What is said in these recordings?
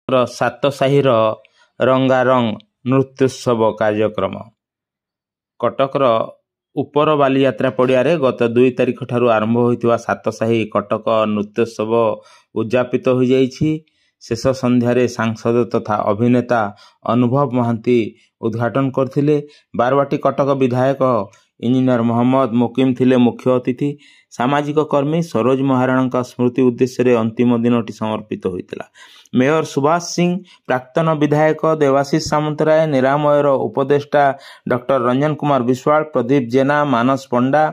ସାତ ସାହିର ରଙ୍ଗାରଙ୍ଗ ନୃତ୍ୟୋତ୍ସବ କାର୍ଯ୍ୟକ୍ରମ। କଟକର ଉପର ବାଲିଯାତ୍ରା ପଡ଼ିଆରେ ଗତ 2 ତାରିଖ ଠାରୁ ଆରମ୍ଭ ହୋଇଥିବା ସାତ ସାହି କଟକ ନୃତ୍ୟୋତ୍ସବ ଉଦ୍ଯାପିତ ହୋଇଯାଇଛି। ଶେଷ ସନ୍ଧ୍ୟାରେ ସାଂସଦ ତଥା ଅଭିନେତା ଅନୁଭବ ମହାନ୍ତି ଉଦ୍ଘାଟନ କରିଥିଲେ। ବାରବାଟୀ କଟକ ବିଧାୟକ ଇଞ୍ଜିନିୟର ମହମ୍ମଦ ମୋକିମ ଥିଲେ ମୁଖ୍ୟ ଅତିଥି। ସାମାଜିକ କର୍ମୀ ସରୋଜ ମହାରଣାଙ୍କ ସ୍ମୃତି ଉଦ୍ଦେଶ୍ୟରେ ଅନ୍ତିମ ଦିନଟି ସମର୍ପିତ ହୋଇଥିଲା। ମେୟର ସୁଭାଷ ସିଂ, ପ୍ରାକ୍ତନ ବିଧାୟକ ଦେବାଶିଷ ସାମନ୍ତରାୟ, ନିରାମୟର ଉପଦେଷ୍ଟା ଡକ୍ଟର ରଞ୍ଜନ କୁମାର ବିଶ୍ୱାଳ, ପ୍ରଦୀପ ଜେନା, ମାନସ ପଣ୍ଡା,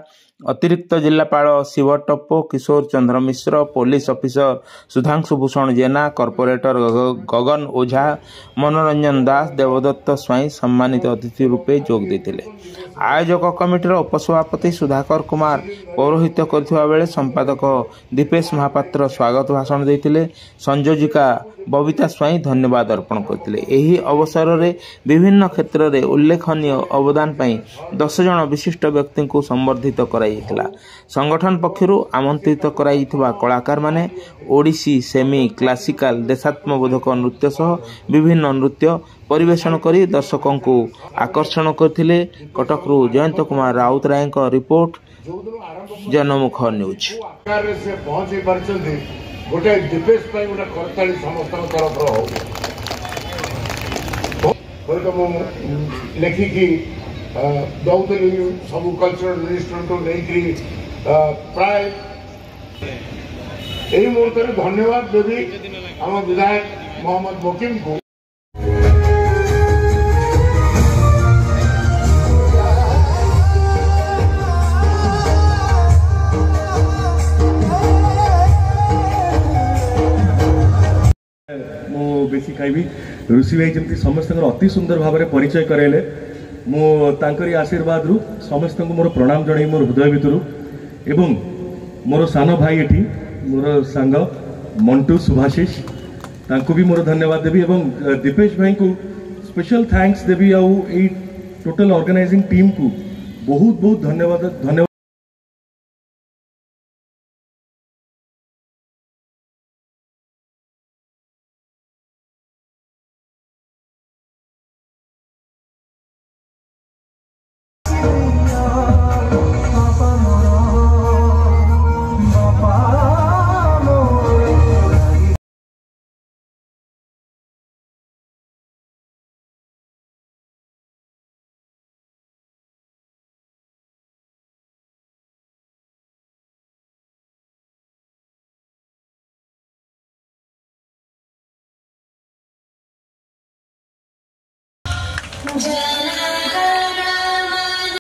ଅତିରିକ୍ତ ଜିଲ୍ଲାପାଳ Shiva Toppo, Kishore Chandra Mishra, police officer Sudhanshu Bhushan Jena, corporator Gagan Ojha, Manoranjan Das, Debadatta Swain ସମ୍ମାନିତ ଅତିଥି ରୂପେ ଯୋଗ ଦେଇଥିଲେ। ଆୟୋଜକ କମିଟିର ଉପସଭାପତି ସୁଧାକର କୁମାର ପୌରୋହିତ୍ୟ କରିଥିବା ବେଳେ ସମ୍ପାଦକ ଦୀପେଶ ମହାପାତ୍ର ସ୍ୱାଗତ ଭାଷଣ ଦେଇଥିଲେ। ସଂଯୋଜିକା ବବିତା ସ୍ୱାଇଁ ଧନ୍ୟବାଦ ଅର୍ପଣ କରିଥିଲେ। ଏହି ଅବସରରେ ବିଭିନ୍ନ କ୍ଷେତ୍ରରେ ଉଲ୍ଲେଖନୀୟ ଅବଦାନ ପାଇଁ 10 ଜଣ ବିଶିଷ୍ଟ ବ୍ୟକ୍ତିଙ୍କୁ ସମ୍ବର୍ଦ୍ଧିତ କରାଯାଇଥିଲା। ସଂଗଠନ ପକ୍ଷରୁ ଆମନ୍ତ୍ରିତ କରାଯାଇଥିବା କଳାକାରମାନେ ଓଡ଼ିଶୀ, ସେମି କ୍ଲାସିକାଲ, ଦେଶାତ୍ମବୋଧକ ନୃତ୍ୟ ସହ ବିଭିନ୍ନ ନୃତ୍ୟ ପରିବେଷଣ କରି ଦର୍ଶକଙ୍କୁ ଆକର୍ଷଣ କରିଥିଲେ। କଟକରୁ ଜୟନ୍ତ କୁମାର ରାଉତରାୟଙ୍କ ରିପୋର୍ଟ, ଜନମୁଖ ନ୍ୟୁଜ୍। गोटे दीपेश गोटे करताली समस्त तरफ हो लिखिकी दौली सब कल्चरल मिनिस्टर नहीं प्राय यही मुहूर्त धन्यवाद देवी आम विधायक मोहम्मद मोकिम को। बेसी कहबी ऋषि भाई जमी समस्त अति सुंदर भाव में परिचय कराइले मुझे आशीर्वाद रु समस्त को मोर प्रणाम जन मोर हृदय भितर एवं मोर सान भाई एटी मोर सांग मंटू सुभाषिष तांको भी मोर धन्यवाद देवी एवं दीपेश भाई को स्पेशल थैंक्स देवी आउ टोटल ऑर्गेनाइजिंग टीम को बहुत बहुत धन्यवाद। जय